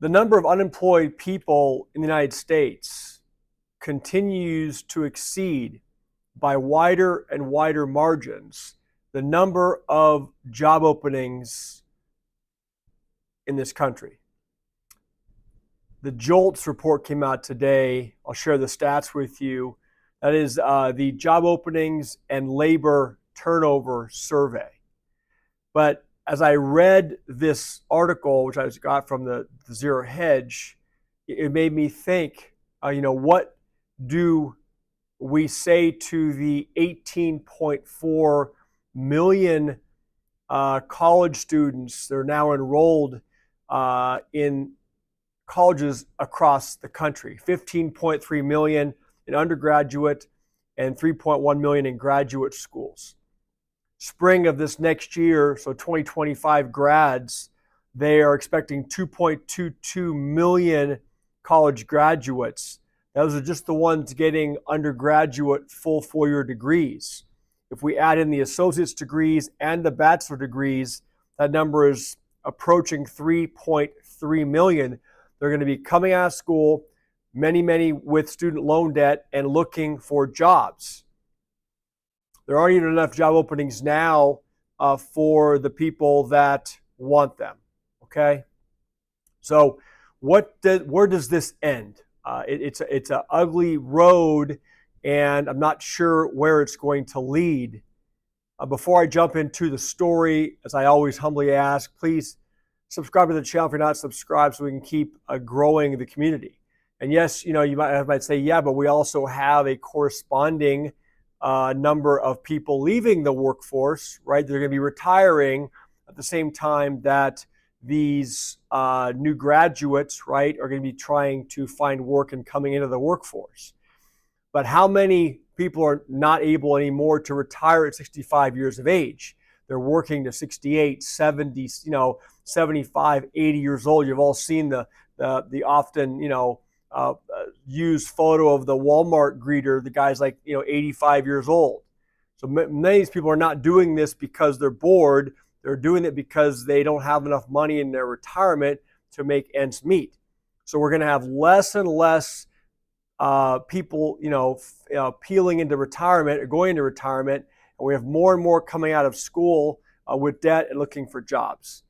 The number of unemployed people in the United States continues to exceed by wider and wider margins the number of job openings in this country. The JOLTS report came out today. I'll share the stats with you. That is the Job Openings and Labor Turnover Survey. But as I read this article, which I got from the Zero Hedge, it made me think, what do we say to the 18.4 million college students that are now enrolled in colleges across the country? 15.3 million in undergraduate and 3.1 million in graduate schools. Spring of this next year, so 2025 grads, they are expecting 2.22 million college graduates. Those are just the ones getting undergraduate full four-year degrees. If we add in the associate's degrees and the bachelor degrees, that number is approaching 3.3 million. They're going to be coming out of school, many with student loan debt and looking for jobs. There aren't even enough job openings now for the people that want them, okay? So where does this end? It's an ugly road, and I'm not sure where it's going to lead. Before I jump into the story, as I always humbly ask, please subscribe to the channel if you're not subscribed so we can keep growing the community. And yes, you might say, yeah, but we also have a corresponding number of people leaving the workforce, right? They're going to be retiring at the same time that these new graduates, right, are going to be trying to find work and coming into the workforce. But how many people are not able anymore to retire at 65 years of age? They're working to 68, 70, 75, 80 years old. You've all seen the often, used photo of the Walmart greeter. The guy's 85 years old. So many of these people are not doing this because they're bored. They're doing it because they don't have enough money in their retirement to make ends meet. So we're going to have less and less people, peeling into retirement or going into retirement, and we have more and more coming out of school with debt and looking for jobs.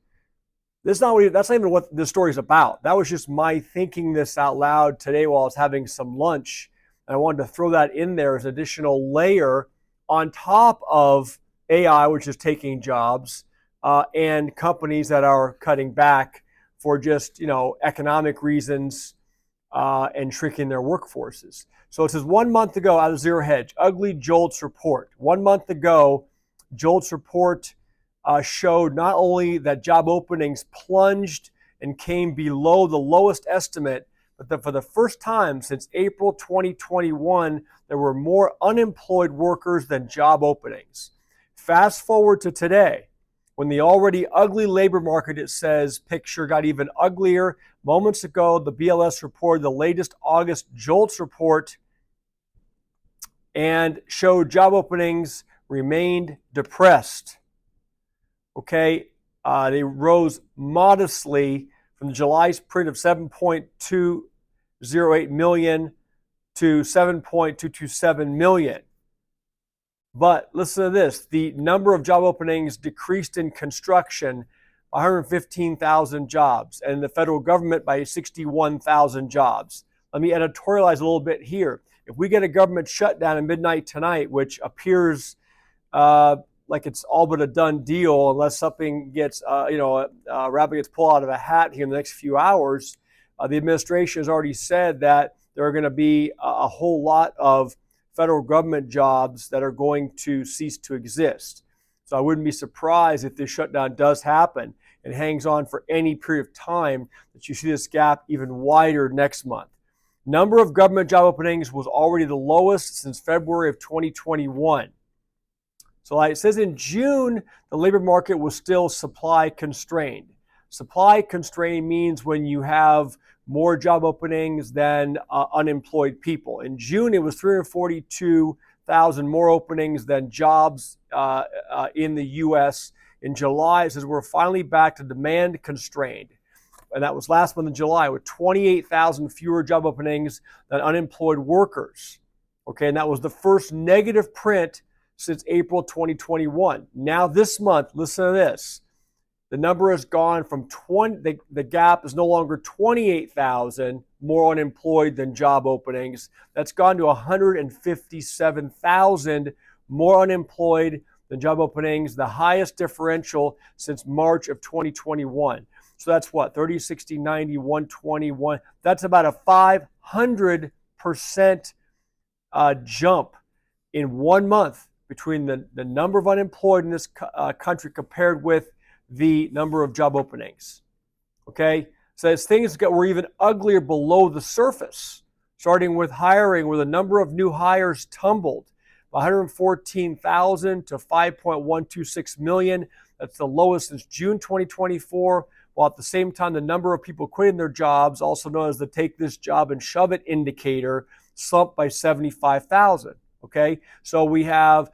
That's not even what this story is about. That was just my thinking this out loud today while I was having some lunch. And I wanted to throw that in there as an additional layer on top of AI, which is taking jobs, and companies that are cutting back for just, economic reasons and shrinking their workforces. So it says 1 month ago out of Zero Hedge, ugly JOLTS report. 1 month ago, JOLTS report showed not only that job openings plunged and came below the lowest estimate, but that for the first time since April 2021, there were more unemployed workers than job openings. Fast forward to today, when the already ugly labor market, it says, picture got even uglier. Moments ago, the BLS reported the latest August JOLTS report and showed job openings remained depressed. Okay, they rose modestly from July's print of 7.208 million to 7.227 million. But listen to this, the number of job openings decreased in construction by 115,000 jobs, and the federal government by 61,000 jobs. Let me editorialize a little bit here. If we get a government shutdown at midnight tonight, which appears like it's all but a done deal unless something gets, a rabbit gets pulled out of a hat here in the next few hours, the administration has already said that there are going to be a whole lot of federal government jobs that are going to cease to exist. So I wouldn't be surprised if this shutdown does happen and hangs on for any period of time that you see this gap even wider next month. Number of government job openings was already the lowest since February of 2021. So like it says in June, the labor market was still supply constrained. Supply constrained means when you have more job openings than unemployed people. In June, it was 342,000 more openings than jobs in the U.S. In July, it says we're finally back to demand constrained. and that was last month in July, with 28,000 fewer job openings than unemployed workers. Okay, and that was the first negative print since April 2021. Now this month, listen to this. The number has gone from the gap is no longer 28,000 more unemployed than job openings. That's gone to 157,000 more unemployed than job openings, the highest differential since March of 2021. So that's what, 30, 60, 90, 121. That's about a 500% jump in 1 month between the number of unemployed in this country compared with the number of job openings. Okay, so as things were even uglier below the surface, starting with hiring, where the number of new hires tumbled by 114,000 to 5.126 million. That's the lowest since June 2024, while at the same time the number of people quitting their jobs, also known as the take this job and shove it indicator, slumped by 75,000. Okay, so we have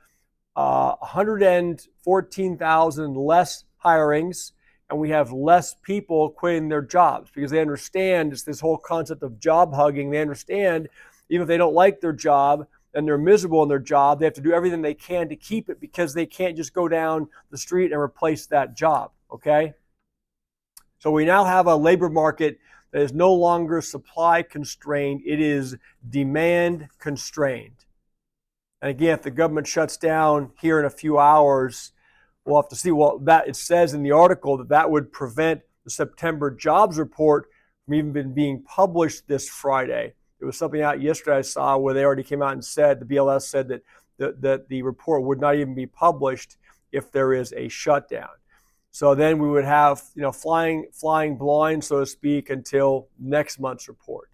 114,000 less hirings, and we have less people quitting their jobs because they understand it's this whole concept of job hugging. They understand even if they don't like their job and they're miserable in their job, they have to do everything they can to keep it because they can't just go down the street and replace that job. Okay, so we now have a labor market that is no longer supply constrained, it is demand constrained. And again, if the government shuts down here in a few hours, we'll have to see. Well, that it says in the article that would prevent the September jobs report from even being published this Friday. There was something out yesterday I saw where they already came out and said, the BLS said that the report would not even be published if there is a shutdown. So then we would have, flying blind, so to speak, until next month's report.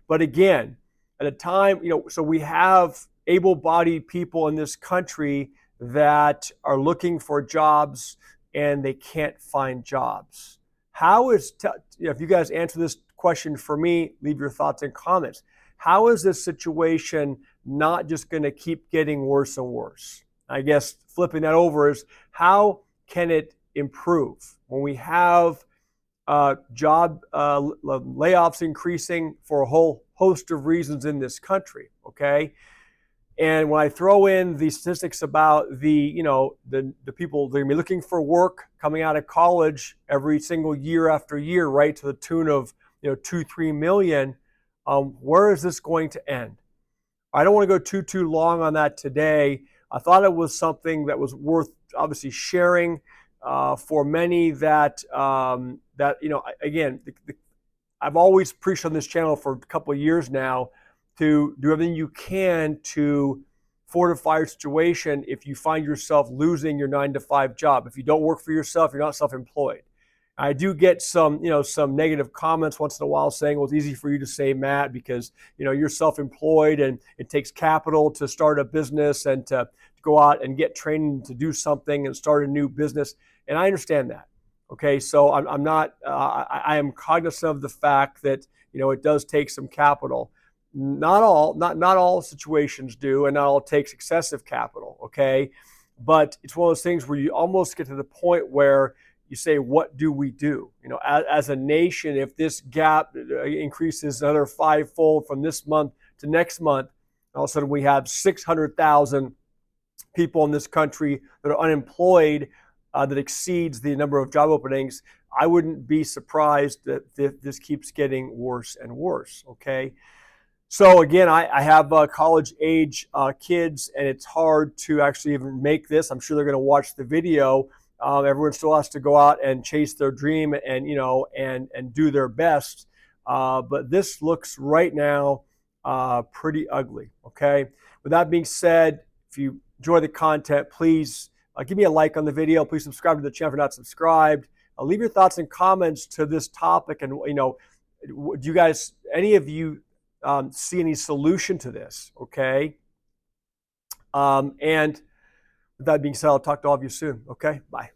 But again, at a time, so we have able-bodied people in this country that are looking for jobs and they can't find jobs. If you guys answer this question for me, leave your thoughts and comments. How is this situation not just going to keep getting worse and worse? I guess flipping that over is, how can it improve when we have job layoffs increasing for a whole host of reasons in this country? Okay. And when I throw in the statistics about the people that are going to be looking for work coming out of college every single year after year, right, to the tune of 2-3 million, where is this going to end? I don't want to go too long on that today. I thought it was something that was worth obviously sharing for many that again, I've always preached on this channel for a couple of years now, to do everything you can to fortify your situation if you find yourself losing your 9-to-5 job. If you don't work for yourself, you're not self-employed. I do get some negative comments once in a while saying, well, it's easy for you to say, Matt, because you're self-employed and it takes capital to start a business and to go out and get training to do something and start a new business. And I understand that. Okay, so I'm not. I am cognizant of the fact that it does take some capital. Not all situations do, and not all takes excessive capital, okay? But it's one of those things where you almost get to the point where you say, what do we do? As a nation, if this gap increases another 5-fold from this month to next month, all of a sudden we have 600,000 people in this country that are unemployed, that exceeds the number of job openings. I wouldn't be surprised that this keeps getting worse and worse, okay? So again, I have college age kids, and it's hard to actually even make this. I'm sure they're going to watch the video. Everyone still has to go out and chase their dream and and do their best. But this looks right now pretty ugly. Okay. With that being said, if you enjoy the content, please give me a like on the video. Please subscribe to the channel if you're not subscribed. Leave your thoughts and comments to this topic, and do you guys, any of you, see any solution to this? Okay. And with that being said, I'll talk to all of you soon. Okay. Bye.